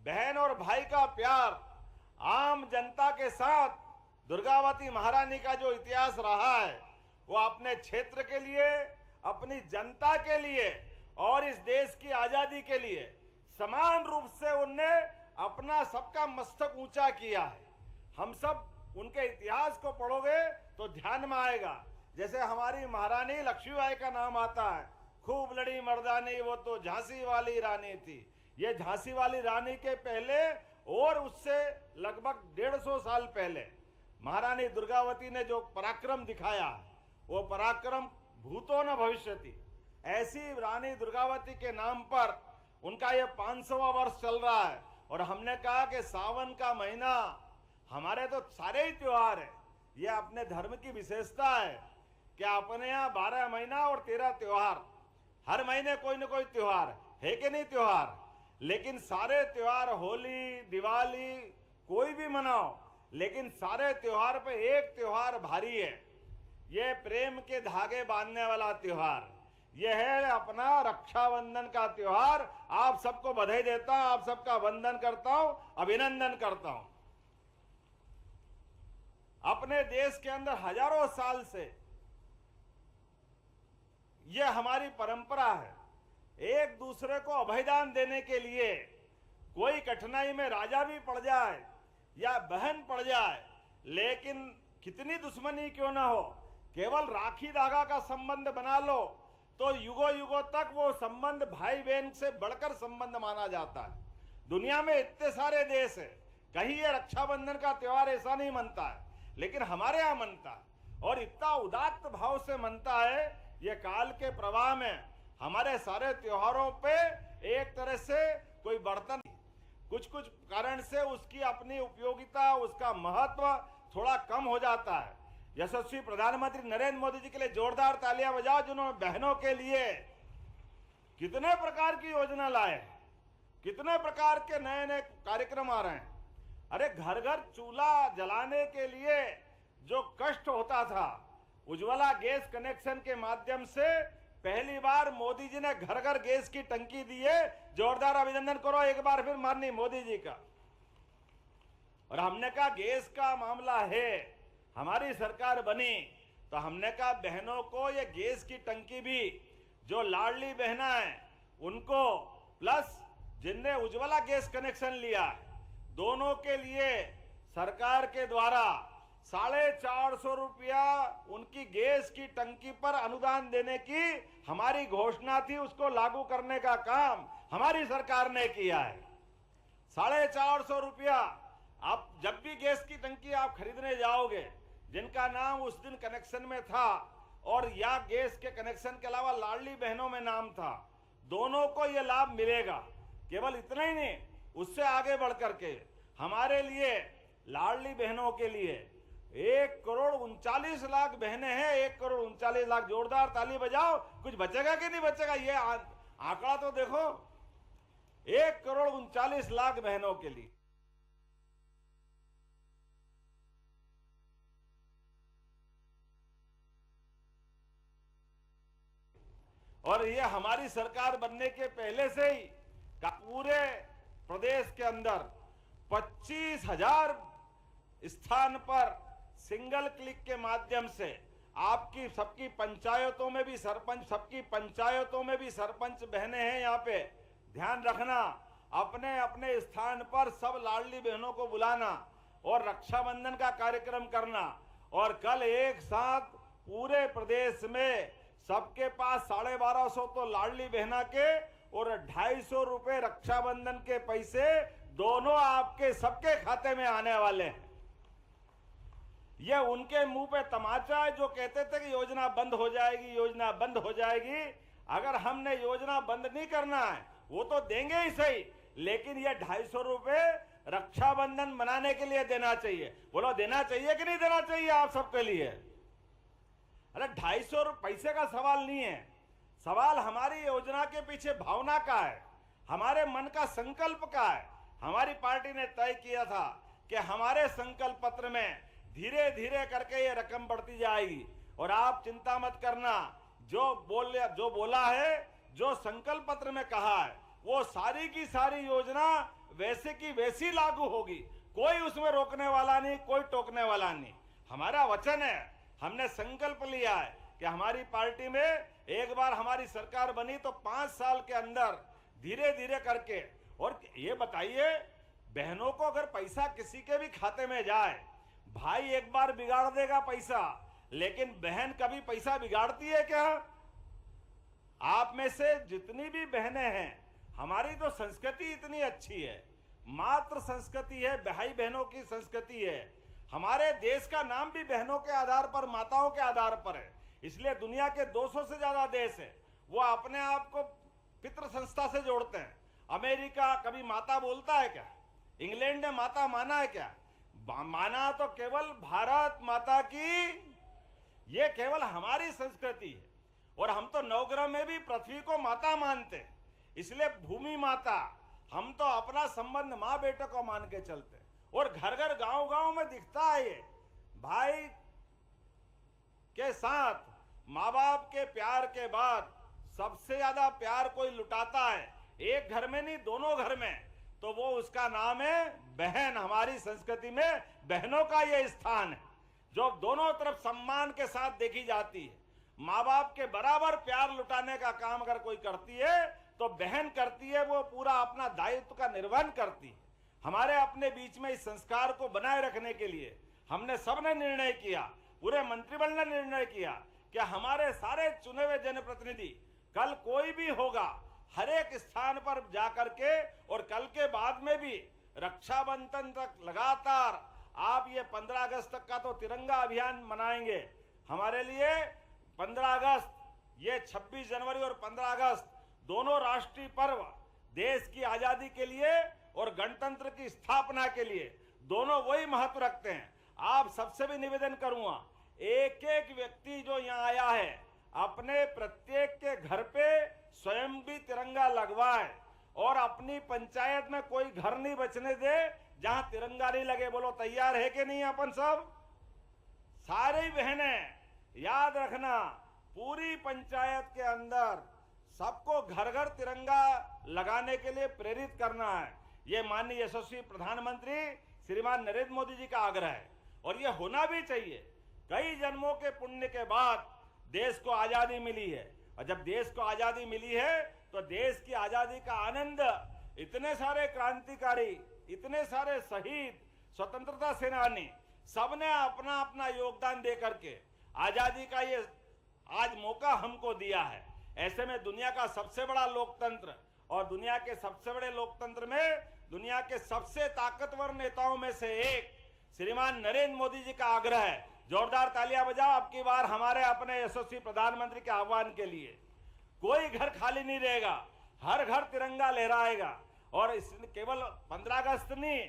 बहन और भाई का प्यार। आम जनता के साथ दुर्गावती महारानी का जो इतिहास रहा है, वो अपने क्षेत्र के लिए, अपनी जनता के लिए और इस देश की आजादी के लिए समान रूप से उनने अपना सबका मस्तक ऊंचा किया है। हम सब उनके इतिहास को पढ़ोगे तो ध्यान में आएगा। जैसे हमारी महारानी लक्ष्मीबाई का नाम आता है, खूब लड़ी मर्दानी, वो तो झांसी वाली रानी थी। ये झांसी वाली रानी के पहले और उससे लगभग 150 साल पहले महारानी दुर्गावती ने जो पराक्रम दिखाया, वो पराक्रम भूतो न भविष्यति। ऐसी रानी दुर्गावती के नाम पर उनका ये 500वां वर्ष चल रहा है। और हमने कहा कि सावन का महीना, हमारे तो सारे ही त्योहार है, ये अपने धर्म की विशेषता है कि अपने यहाँ 12 महीना और 13 त्योहार, हर महीने कोई न कोई त्योहार है कि नहीं त्योहार। लेकिन सारे त्योहार, होली, दिवाली, कोई भी मनाओ, लेकिन सारे त्योहार पे एक त्योहार भारी है। ये प्रेम के धागे बांधने वाला त्योहार, यह है अपना रक्षाबंधन का त्योहार। आप सबको बधाई देता हूं, आप सबका वंदन करता हूं, अभिनंदन करता हूं। अपने देश के अंदर हजारों साल से यह हमारी परंपरा है, एक दूसरे को अभयदान देने के लिए। कोई कठिनाई में राजा भी पड़ जाए या बहन पड़ जाए, लेकिन कितनी दुश्मनी क्यों ना हो, केवल राखी धागा का संबंध बना लो तो युगों युगों तक वो संबंध भाई बहन से बढ़कर संबंध माना जाता है। दुनिया में इतने सारे देश है, कहीं ये रक्षाबंधन का त्योहार ऐसा नहीं मनता है, लेकिन हमारे यहाँ मनता है। और इतना उदात्त भाव से मनता है। ये काल के प्रवाह में हमारे सारे त्योहारों पे एक तरह से कोई बर्तन, कुछ कुछ कारण से उसकी अपनी उपयोगिता, उसका महत्व थोड़ा कम हो जाता है। यशस्वी प्रधानमंत्री नरेंद्र मोदी जी के लिए जोरदार तालियां बजाओ, जिन्होंने बहनों के लिए कितने प्रकार की योजना लाए हैं, कितने प्रकार के नए नए कार्यक्रम आ रहे हैं। अरे घर घर चूल्हा जलाने के लिए जो कष्ट होता था, उज्ज्वला गैस कनेक्शन के माध्यम से पहली बार मोदी जी ने घर घर गैस की टंकी दी है। जोरदार अभिनंदन करो एक बार फिर माननीय मोदी जी का। और हमने कहा गैस का मामला है, हमारी सरकार बनी तो हमने कहा बहनों को ये गैस की टंकी भी, जो लाडली बहना है उनको, प्लस जिनने उज्ज्वला गैस कनेक्शन लिया, दोनों के लिए सरकार के द्वारा 450 रुपया उनकी गैस की टंकी पर अनुदान देने की हमारी घोषणा थी। उसको लागू करने का काम हमारी सरकार ने किया है। 450 रुपया। आप जब भी गैस की टंकी आप खरीदने जाओगे, जिनका नाम उस दिन कनेक्शन में था और या गैस के कनेक्शन के अलावा लाडली बहनों में नाम था, दोनों को यह लाभ मिलेगा। केवल इतना ही नहीं, उससे आगे बढ़ करके हमारे लिए लाडली बहनों के लिए 1,39,00,000 बहनें हैं। 1,39,00,000। जोरदार ताली बजाओ। कुछ बचेगा कि नहीं बचेगा, ये आंकड़ा तो देखो। 1,39,00,000 बहनों के लिए। और ये हमारी सरकार बनने के पहले से ही पूरे प्रदेश के अंदर 25,000 स्थान पर सिंगल क्लिक के माध्यम से आपकी सबकी पंचायतों में भी सरपंच, सबकी पंचायतों में भी सरपंच बहनें हैं। यहाँ पे ध्यान रखना, अपने अपने स्थान पर सब लाडली बहनों को बुलाना और रक्षाबंधन का कार्यक्रम करना। और कल एक साथ पूरे प्रदेश में सबके पास 1250 तो लाडली बहना के और 250 रुपए रक्षाबंधन के पैसे दोनों आपके सबके खाते में आने वाले हैं। ये उनके मुंह पे तमाचा है जो कहते थे कि योजना बंद हो जाएगी, योजना बंद हो जाएगी। अगर हमने योजना बंद नहीं करना है, वो तो देंगे ही सही, लेकिन ये 250 रुपए रक्षाबंधन मनाने के लिए देना चाहिए। बोलो देना चाहिए कि नहीं देना चाहिए आप सबके लिए? अरे 250 पैसे का सवाल नहीं है, सवाल हमारी योजना के पीछे भावना का है, हमारे मन का संकल्प का है। हमारी पार्टी ने तय किया था कि हमारे संकल्प पत्र में धीरे धीरे करके ये रकम बढ़ती जाएगी। और आप चिंता मत करना, जो बोला है, जो संकल्प पत्र में कहा है, वो सारी की सारी योजना वैसे की वैसी लागू होगी। कोई उसमें रोकने वाला नहीं, कोई टोकने वाला नहीं। हमारा वचन है, हमने संकल्प लिया है कि हमारी पार्टी में एक बार हमारी सरकार बनी तो 5 साल के अंदर धीरे धीरे करके। और ये बताइए, बहनों को अगर पैसा किसी के भी खाते में जाए, भाई एक बार बिगाड़ देगा पैसा, लेकिन बहन कभी पैसा बिगाड़ती है क्या? आप में से जितनी भी बहनें हैं, हमारी तो संस्कृति इतनी अच्छी है, मातृ संस्कृति है, भाई बहनों की संस्कृति है। हमारे देश का नाम भी बहनों के आधार पर, माताओं के आधार पर है। इसलिए दुनिया के 200 से ज्यादा देश है, वो अपने आप को पितृ संस्था से जोड़ते हैं। अमेरिका कभी माता बोलता है क्या? इंग्लैंड ने माता माना है क्या? माना तो केवल भारत माता की, ये केवल हमारी संस्कृति है। और हम तो नवग्रह में भी पृथ्वी को माता मानते हैं, इसलिए भूमि माता, हम तो अपना संबंध माँ बेटे को मान के चलते हैं। और घर घर गांव गांव में दिखता है ये, भाई के साथ माँ बाप के प्यार के बाद सबसे ज्यादा प्यार कोई लुटाता है, एक घर में नहीं, दोनों घर में, तो वो उसका नाम है बहन। हमारी संस्कृति में बहनों का ये स्थान है, जो दोनों तरफ सम्मान के साथ देखी जाती है। माँ बाप के बराबर प्यार लुटाने का काम अगर कोई करती है तो बहन करती है, वो पूरा अपना दायित्व का निर्वहन करती है। हमारे अपने बीच में इस संस्कार को बनाए रखने के लिए हमने सबने निर्णय किया, पूरे मंत्रिमंडल ने निर्णय किया कि हमारे सारे चुने हुए जनप्रतिनिधि, कल कोई भी होगा, हर एक स्थान पर जाकर के, और कल के बाद में भी रक्षाबंधन तक लगातार आप ये 15 अगस्त तक का तो तिरंगा अभियान मनाएंगे। हमारे लिए 15 अगस्त, ये 26 जनवरी और 15 अगस्त दोनों राष्ट्रीय पर्व देश की आजादी के लिए और गणतंत्र की स्थापना के लिए दोनों वही महत्व रखते हैं। आप सबसे भी निवेदन करूंगा, एक एक व्यक्ति जो यहाँ आया है, अपने प्रत्येक के घर पे स्वयं भी तिरंगा लगवाए और अपनी पंचायत में कोई घर नहीं बचने दे जहां तिरंगा नहीं लगे। बोलो तैयार है कि नहीं अपन सब? सारी बहनें याद रखना, पूरी पंचायत के अंदर सबको घर घर तिरंगा लगाने के लिए प्रेरित करना है। ये माननीय यशस्वी प्रधानमंत्री श्रीमान नरेंद्र मोदी जी का आग्रह है और ये होना भी चाहिए। कई जन्मों के पुण्य के बाद देश को आजादी मिली है और जब देश को आजादी मिली है तो देश की आजादी का आनंद इतने सारे क्रांतिकारी, इतने सारे शहीद, स्वतंत्रता सेनानी सबने अपना अपना योगदान दे करके आजादी का ये आज मौका हमको दिया है। ऐसे में दुनिया का सबसे बड़ा लोकतंत्र और दुनिया के सबसे बड़े लोकतंत्र में दुनिया के सबसे ताकतवर नेताओं में से एक श्रीमान नरेंद्र मोदी जी का आग्रह है। जोरदार तालियां बजाओ अब की बार हमारे अपने यशस्वी प्रधानमंत्री के आह्वान के लिए। कोई घर खाली नहीं रहेगा, हर घर तिरंगा लहराएगा। और इस केवल 15 अगस्त नहीं,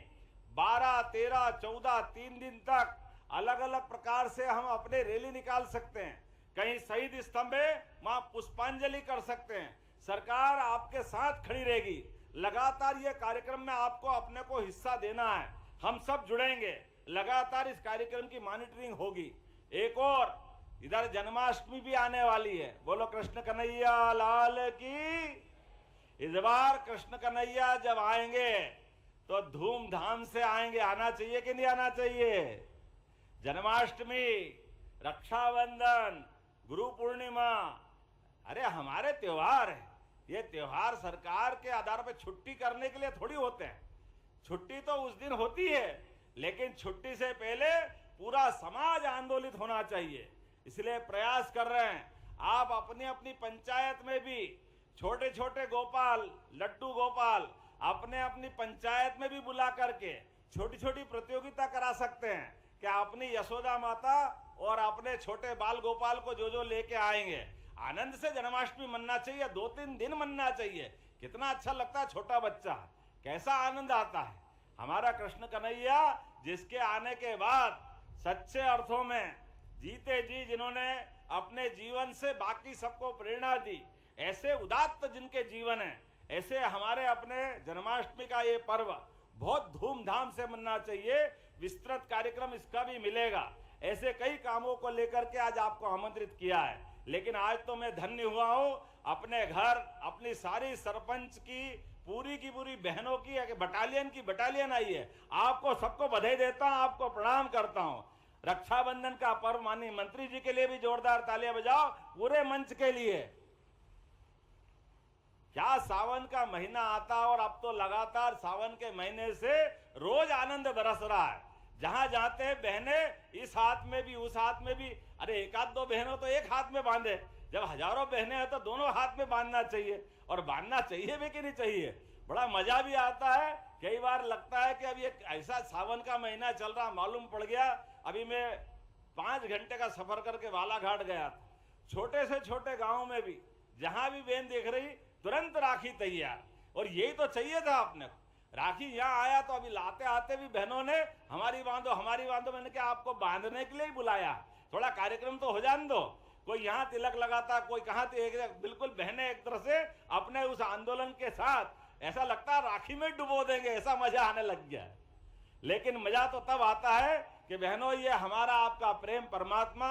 12, 13, 14 3 दिन तक अलग अलग प्रकार से हम अपने रैली निकाल सकते हैं। कहीं शहीद स्तंभ है वहां पुष्पांजलि कर सकते हैं। सरकार आपके साथ खड़ी रहेगी। लगातार ये कार्यक्रम में आपको अपने को हिस्सा देना है। हम सब जुड़ेंगे, लगातार इस कार्यक्रम की मॉनिटरिंग होगी। एक और इधर जन्माष्टमी भी आने वाली है। बोलो कृष्ण कन्हैया लाल की। इस बार कृष्ण कन्हैया जब आएंगे तो धूमधाम से आएंगे। आना चाहिए कि नहीं आना चाहिए? जन्माष्टमी, रक्षाबंधन, गुरु पूर्णिमा, अरे हमारे त्योहार है। ये त्योहार सरकार के आधार पर छुट्टी करने के लिए थोड़ी होते हैं। छुट्टी तो उस दिन होती है, लेकिन छुट्टी से पहले पूरा समाज आंदोलित होना चाहिए। इसलिए प्रयास कर रहे हैं आप अपनी अपनी पंचायत में भी छोटे छोटे गोपाल, लड्डू गोपाल अपने अपनी पंचायत में भी बुला करके छोटी छोटी प्रतियोगिता करा सकते हैं कि अपनी यशोदा माता और अपने छोटे बाल गोपाल को जो लेके आएंगे, आनंद से जन्माष्टमी मनना चाहिए। 2-3 दिन मनना चाहिए। कितना अच्छा लगता है, छोटा बच्चा कैसा आनंद आता है। हमारा कृष्ण कन्हैया जिसके आने के बाद सच्चे अर्थों में जीते जी, जिन्होंने अपने जीवन से बाकी सबको प्रेरणा दी, ऐसे उदात्त जिनके जीवन है, ऐसे हमारे अपने जन्माष्टमी का ये पर्व बहुत धूमधाम से मनना चाहिए। विस्तृत कार्यक्रम इसका भी मिलेगा। ऐसे कई कामों को लेकर के आज आपको आमंत्रित किया है। लेकिन आज तो मैं धन्य हुआ हूं, अपने घर अपनी सारी सरपंच की पूरी बहनों की एक बटालियन आई है। आपको सबको बधाई देता हूं, आपको प्रणाम करता हूं। रक्षाबंधन का पर्व माननीय मंत्री जी के लिए भी जोरदार तालियां बजाओ, पूरे मंच के लिए। क्या सावन का महीना आता और अब तो लगातार सावन के महीने से रोज आनंद बरस रहा है। जहां जाते हैं बहनें इस हाथ में भी उस हाथ में भी, अरे एक आध दो बहनों तो एक हाथ में बांधे, जब हजारों बहनें हैं तो दोनों हाथ में बांधना चाहिए। और बांधना चाहिए भी कि नहीं चाहिए? बड़ा मजा भी आता है। कई बार लगता है कि अब ये ऐसा सावन का महीना चल रहा, मालूम पड़ गया। अभी मैं 5 घंटे का सफर करके बालाघाट गया था। छोटे से छोटे गाँव में भी जहां भी बहन देख रही तुरंत राखी तैयार। और यही तो चाहिए था आपने। राखी यहाँ आया तो अभी लाते आते भी बहनों ने हमारी बांधो। मैंने क्या आपको बांधने के लिए ही बुलाया, थोड़ा कार्यक्रम तो हो जाने दो। कोई यहाँ तिलक लगाता, कोई कहाँ बिल्कुल बहनें एक तरह से अपने उस आंदोलन के साथ ऐसा लगता है राखी में डुबो देंगे, ऐसा मजा आने लग गया। लेकिन मजा तो तब आता है कि बहनों ये हमारा आपका प्रेम परमात्मा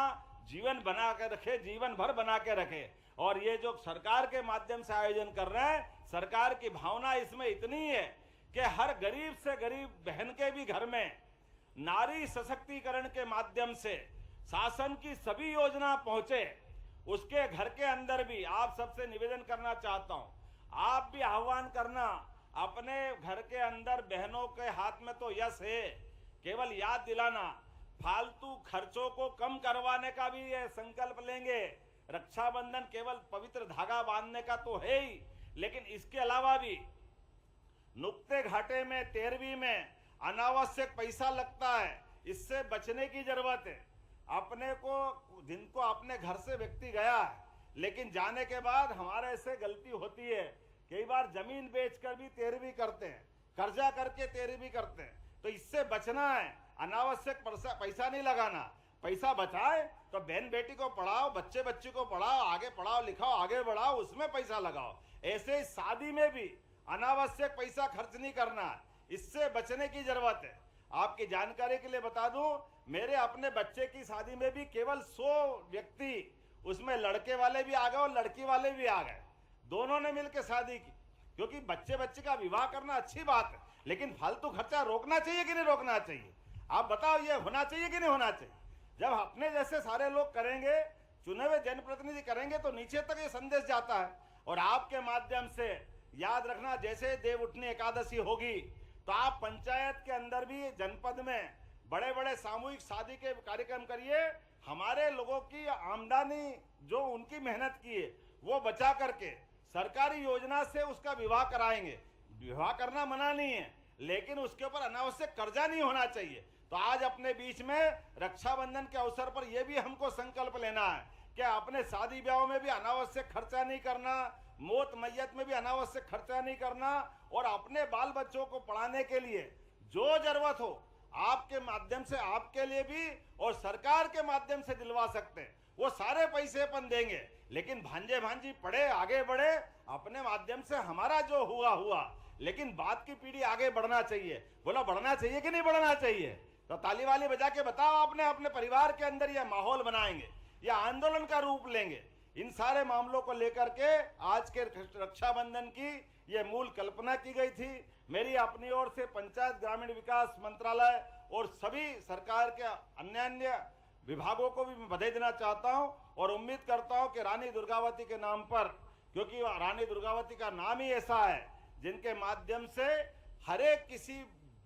जीवन बना के रखे, जीवन भर बना के रखे। और ये जो सरकार के माध्यम से आयोजन कर रहे हैं, सरकार की भावना इसमें इतनी है कि हर गरीब से गरीब बहन के भी घर में नारी सशक्तिकरण के माध्यम से शासन की सभी योजना पहुंचे। उसके घर के अंदर भी आप सबसे निवेदन करना चाहता हूं, आप भी आह्वान करना, अपने घर के अंदर बहनों के हाथ में तो यश है, केवल याद दिलाना, फालतू खर्चों को कम करवाने का भी ये संकल्प लेंगे। रक्षाबंधन केवल पवित्र धागा बांधने का तो है ही, लेकिन इसके अलावा भी नुक्ते घाटे में 13वीं में अनावश्यक पैसा लगता है, इससे बचने की जरूरत है। अपने को जिनको अपने घर से व्यक्ति गया है, लेकिन जाने के बाद हमारे से गलती होती है, कई बार जमीन बेचकर भी 13वीं करते हैं, कर्जा करके 13वीं करते हैं। तो इससे बचना है, अनावश्यक पैसा नहीं लगाना। पैसा बचाए तो बहन बेटी को पढ़ाओ, बच्चे बच्ची को पढ़ाओ, आगे पढ़ाओ लिखाओ, आगे बढ़ाओ, उसमें पैसा लगाओ। ऐसे ही शादी में भी अनावश्यक पैसा खर्च नहीं करना है, इससे बचने की जरूरत है। आपकी जानकारी के लिए बता दूं, मेरे अपने बच्चे की शादी में भी केवल 100 व्यक्ति, उसमें लड़के वाले भी आ गए और लड़की वाले भी आ गए, दोनों ने मिलकर शादी की। क्योंकि बच्चे बच्चे का विवाह करना अच्छी बात है, लेकिन फालतू खर्चा रोकना चाहिए कि नहीं रोकना चाहिए? आप बताओ, ये होना चाहिए कि नहीं होना चाहिए? जब अपने जैसे सारे लोग करेंगे, चुने हुए जनप्रतिनिधि करेंगे, तो नीचे तक ये संदेश जाता है। और आपके माध्यम से याद रखना, जैसे देव उठनी एकादशी होगी तो आप पंचायत के अंदर भी, जनपद में बड़े बड़े सामूहिक शादी के कार्यक्रम करिए। हमारे लोगों की आमदनी जो उनकी मेहनत की है वो बचा करके सरकारी योजना से उसका विवाह कराएंगे। विवाह करना मना नहीं है, लेकिन उसके ऊपर अनावश्यक कर्जा नहीं होना चाहिए। तो आज अपने बीच में रक्षाबंधन के अवसर पर यह भी हमको संकल्प लेना है कि अपने शादी ब्याह में भी अनावश्यक खर्चा नहीं करना, मौत मैयत में भी अनावश्यक खर्चा नहीं करना, और अपने बाल बच्चों को पढ़ाने के लिए जो जरूरत हो आपके माध्यम से आपके लिए भी और सरकार के माध्यम से दिलवा सकते हैं, वो सारे पैसे अपन देंगे। लेकिन भांजे भांजी पढ़े, आगे बढ़े, अपने माध्यम से हमारा जो हुआ, लेकिन बाद की पीढ़ी आगे बढ़ना चाहिए। बोला बढ़ना चाहिए कि नहीं बढ़ना चाहिए? तो ताली वाली बजा के बताओ, आपने अपने परिवार के अंदर यह माहौल बनाएंगे, यह आंदोलन का रूप लेंगे। इन सारे मामलों को लेकर के आज के रक्षाबंधन की ये मूल कल्पना की गई थी। मेरी अपनी ओर से पंचायत ग्रामीण विकास मंत्रालय और सभी सरकार के अन्य विभागों को भी मैं बधाई देना चाहता हूं, और उम्मीद करता हूं कि रानी दुर्गावती के नाम पर, क्योंकि रानी दुर्गावती का नाम ही ऐसा है जिनके माध्यम से हर एक किसी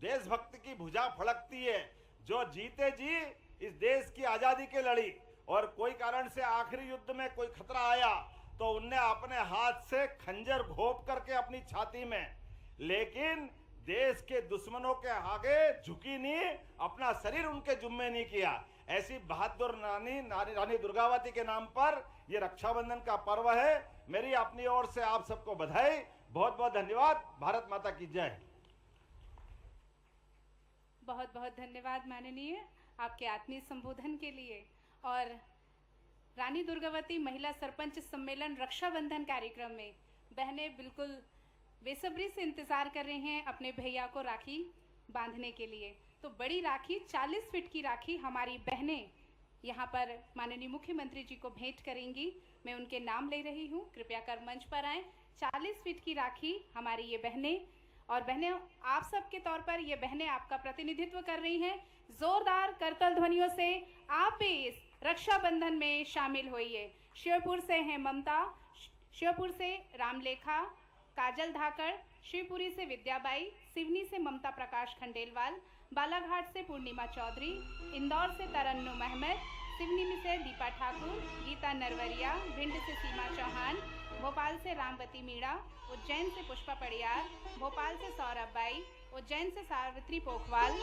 देशभक्त की भुजा फड़कती है, जो जीते जी इस देश की आजादी के लड़ी, और कोई कारण से आखिरी युद्ध में कोई खतरा आया तो उनने अपने हाथ से खंजर घोंप करके अपनी छाती में, लेकिन देश के दुश्मनों के आगे झुकी नहीं, अपना शरीर उनके जुम्मे नहीं किया। ऐसी बहादुर रानी दुर्गावती के नाम पर ये रक्षाबंधन का पर्व है। मेरी अपनी ओर से आप सबको बधाई, बहुत बहुत धन्यवाद। भारत माता की जय। बहुत बहुत धन्यवाद माननीय, आपके आत्मीय संबोधन के लिए। और रानी दुर्गावती महिला सरपंच सम्मेलन रक्षाबंधन कार्यक्रम में बहनें बिल्कुल बेसब्री से इंतज़ार कर रही हैं अपने भैया को राखी बांधने के लिए। तो बड़ी राखी, 40 फीट की राखी हमारी बहनें यहाँ पर माननीय मुख्यमंत्री जी को भेंट करेंगी। मैं उनके नाम ले रही हूँ, कृपया कर मंच पर आएँ। 40 फीट की राखी हमारी ये बहनें, और बहनें आप सबके तौर पर ये बहनें आपका प्रतिनिधित्व कर रही हैं। जोरदार करतल ध्वनियों से आप भी इस रक्षाबंधन में शामिल होइए। शिवपुर से हैं ममता, शिवपुर से रामलेखा, काजल धाकड़, शिवपुरी से विद्याबाई, सिवनी से ममता प्रकाश खंडेलवाल, बालाघाट से पूर्णिमा चौधरी, इंदौर से तरन्नुम अहमद, सिवनी में से दीपा ठाकुर, गीता नरवरिया, भिंड से सीमा चौहान, भोपाल से रामवती मीणा, उज्जैन से पुष्पा पड़ियार, भोपाल से सौरभ बाई, उज्जैन से सावित्री पोखवाल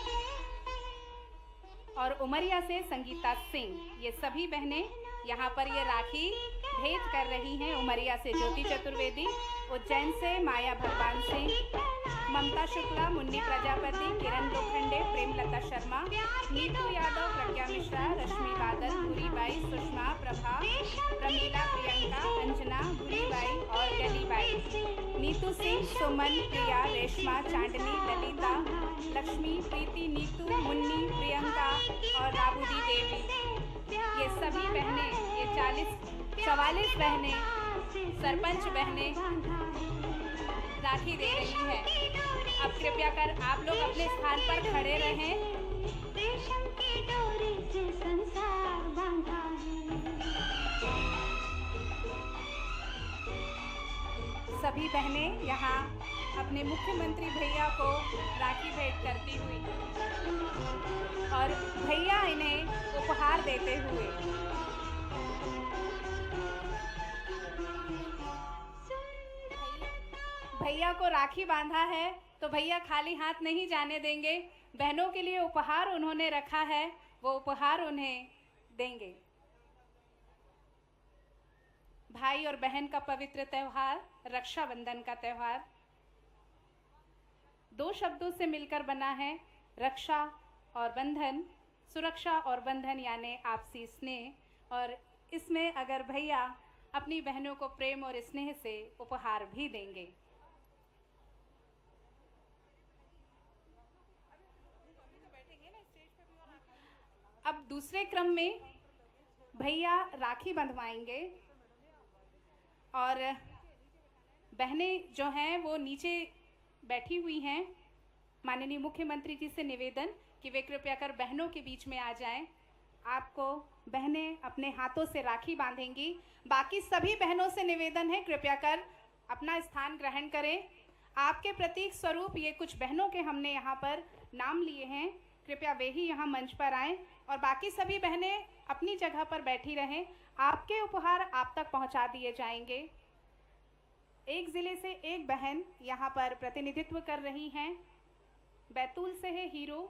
और उमरिया से संगीता सिंह। ये सभी बहनें यहाँ पर ये राखी भेंट कर रही हैं। उमरिया से ज्योति चतुर्वेदी, उज्जैन से माया भगवान सिंह, ममता शुक्ला, मुन्नी प्रजापति, किरण लोखंडे, प्रेमलता शर्मा, नीतू यादव, प्रज्ञा मिश्रा, रश्मि बादल, भूरीबाई, सुषमा, प्रभा, प्रमीला, प्रियंका, अंजना, भूरीबाई और गलीबाई, नीतू सिंह, सुमन, प्रिया, रेशमा, चांदनी, ललिता, लक्ष्मी, प्रीति, नीतू, मुन्नी, प्रियंका और राबुदी देवी। ये सभी बहनें, ये 44 बहनें, सरपंच बहनें राखी दे रही हैं। अब कृपया कर आप लोग अपने स्थान पर खड़े रहें। सभी बहनें यहाँ अपने मुख्यमंत्री भैया को राखी भेंट करती हुई और भैया इन्हें उपहार देते हुए। भैया को राखी बांधा है तो भैया खाली हाथ नहीं जाने देंगे। बहनों के लिए उपहार उन्होंने रखा है, वो उपहार उन्हें देंगे। भाई और बहन का पवित्र त्यौहार, रक्षाबंधन का त्यौहार, 2 शब्दों से मिलकर बना है, रक्षा और बंधन। सुरक्षा और बंधन यानी आपसी स्नेह, और इसमें अगर भैया अपनी बहनों को प्रेम और स्नेह से उपहार भी देंगे। अब दूसरे क्रम में भैया राखी बंधवाएंगे और बहनें जो हैं वो नीचे बैठी हुई हैं। माननीय मुख्यमंत्री जी से निवेदन कि वे कृपया कर बहनों के बीच में आ जाएं। आपको बहनें अपने हाथों से राखी बांधेंगी। बाकी सभी बहनों से निवेदन है कृपया कर अपना स्थान ग्रहण करें। आपके प्रतीक स्वरूप ये कुछ बहनों के हमने यहाँ पर नाम लिए हैं, कृपया वे ही यहाँ मंच पर आएं और बाकी सभी बहनें अपनी जगह पर बैठी रहें। आपके उपहार आप तक पहुँचा दिए जाएंगे। एक ज़िले से एक बहन यहाँ पर प्रतिनिधित्व कर रही हैं। बैतूल से है हीरो,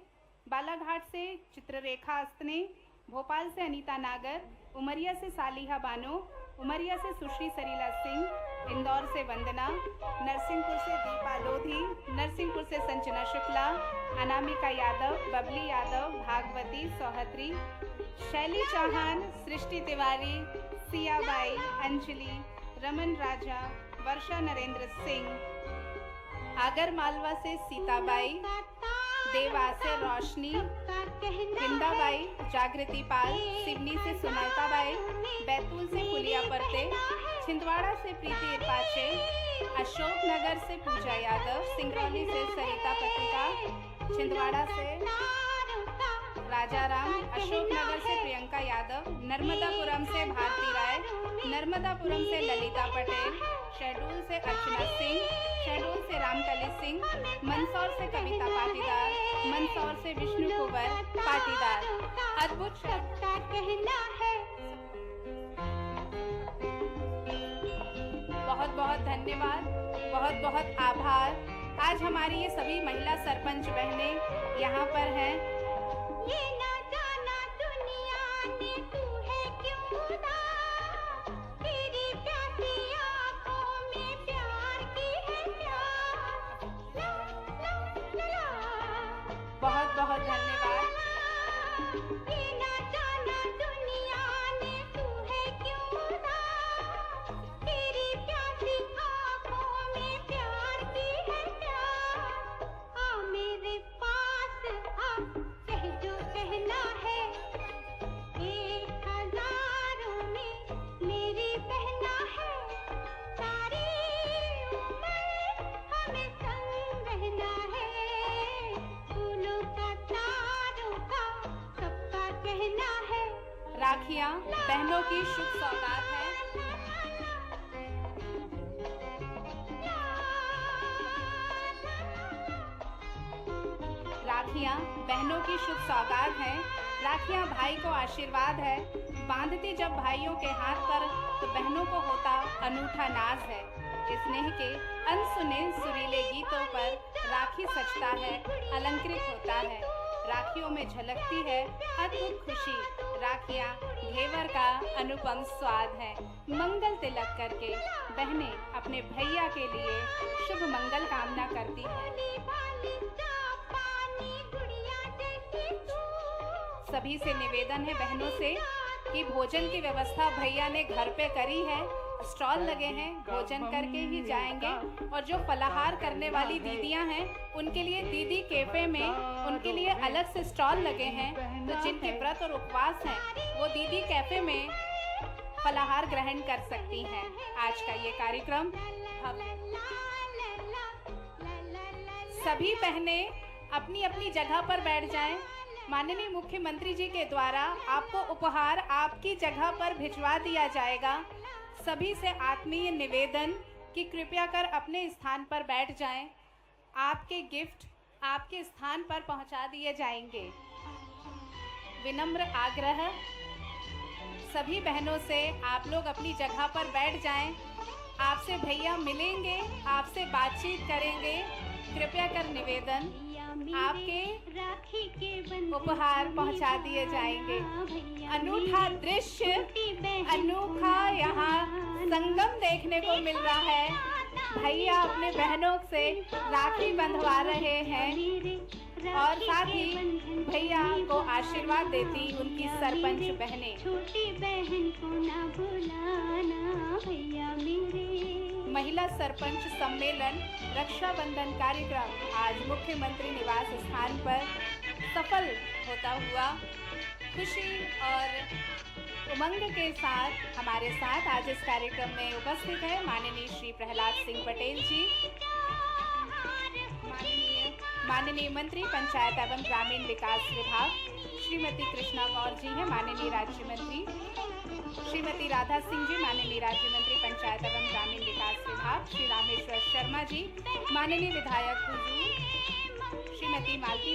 बालाघाट से चित्ररेखा अस्तने, भोपाल से अनीता नागर, उमरिया से सालिहा बानो, उमरिया से सुश्री सरीला सिंह, इंदौर से वंदना, नरसिंहपुर से दीपा लोधी, नरसिंहपुर से संजना शुक्ला, अनामिका यादव, बबली यादव, भागवती, सौहत्री, शैली चौहान, सृष्टि तिवारी, सियाबाई, अंजलि, रमन राजा, वर्षा नरेंद्र सिंह, आगर मालवा से सीताबाई, देवा से रोशनी, हिंदाबाई, जागृति पाल, सिवनी से सुनलताबाई, बैतूल से फुलिया परते, छिंदवाड़ा से प्रीति इरपाचे, अशोकनगर से पूजा यादव, सिंगरौली से सरिता पत्रिका, छिंदवाड़ा से राजाराम, अशोकनगर से प्रियंका यादव, नर्मदापुरम से भारती राय, नर्मदापुरम से ललिता पटेल, शहडोल से अर्चना सिंह, शहडोल से रामकली सिंह, मंदसौर से कविता पाटीदार, मंदसौर से विष्णु कुंवर पाटीदार। अद्भुत सबका कहना है। बहुत बहुत धन्यवाद, बहुत बहुत आभार। आज हमारी ये सभी महिला सरपंच बहनें यहाँ पर हैं। ये ना जाना दुनिया ने तू है क्यों उदास, तेरी प्यासी आंखों में प्यार की है प्यास। ला, ला, ला। बहुत बहुत धन्यवाद। ये ना जाना दुनिया ने तू है क्यों उदास, तेरी प्यासी आंखों में प्यार की है प्यास। आ मेरे पास आ, जो कहना है, 1000 में मेरी बहना है, सारी उम्र हमें संग रहना है, फूलों का तारों का सबका कहना है। राखियां बहनों की शुभ सौगात है। राखियां बहनों की शुभ सौगात हैं। राखियां भाई को आशीर्वाद है। बांधती जब भाइयों के हाथ पर तो बहनों को होता अनूठा नाज है। स्नेह के अनसुने सुरीले गीतों पर राखी सजता है, अलंकृत होता है। राखियों में झलकती है अद्भुत खुशी। राखियां घेवर का अनुपम स्वाद है। मंगल तिलक करके बहनें अपने भैया के लिए शुभ मंगल कामना करती हैं। सभी से निवेदन है बहनों से कि भोजन की व्यवस्था भैया ने घर पे करी है। स्टॉल लगे हैं, भोजन करके ही जाएंगे। और जो फलाहार करने वाली दीदियां हैं उनके लिए दीदी कैफे में उनके लिए अलग से स्टॉल लगे हैं। तो जिनके व्रत और उपवास हैं वो दीदी कैफे में फलाहार ग्रहण कर सकती हैं। आज का ये कार्यक्रम सभी बहनें अपनी अपनी जगह पर बैठ जाएं। माननीय मुख्यमंत्री जी के द्वारा आपको उपहार आपकी जगह पर भिजवा दिया जाएगा। सभी से आत्मीय निवेदन कि कृपया कर अपने स्थान पर बैठ जाएं। आपके गिफ्ट आपके स्थान पर पहुंचा दिए जाएंगे। विनम्र आग्रह सभी बहनों से आप लोग अपनी जगह पर बैठ जाएं। आपसे भैया मिलेंगे, आपसे बातचीत करेंगे। कृपया कर निवेदन आपके उपहार पहुंचा दिए जाएंगे। अनूठा दृश्य, अनोखा यहाँ संगम देखने को मिल रहा है। भैया अपने बहनों से राखी बंधवा रहे हैं। और साथ ही भैया को आशीर्वाद देती उनकी सरपंच बहनें। छोटी बहन को ना भुलाना भैया मेरे। महिला सरपंच सम्मेलन रक्षाबंधन कार्यक्रम आज मुख्यमंत्री निवास स्थान पर सफल होता हुआ खुशी और उमंग के साथ हमारे साथ आज इस कार्यक्रम में उपस्थित है माननीय श्री प्रहलाद सिंह पटेल जी, माननीय मंत्री पंचायत एवं ग्रामीण विकास विभाग श्रीमती कृष्णा गौर जी हैं, माननीय राज्य मंत्री श्रीमती राधा सिंह जी, माननीय राज्य मंत्री पंचायत एवं ग्रामीण विकास विभाग श्री रामेश्वर शर्मा जी, माननीय विधायक हुजूर श्रीमती मालती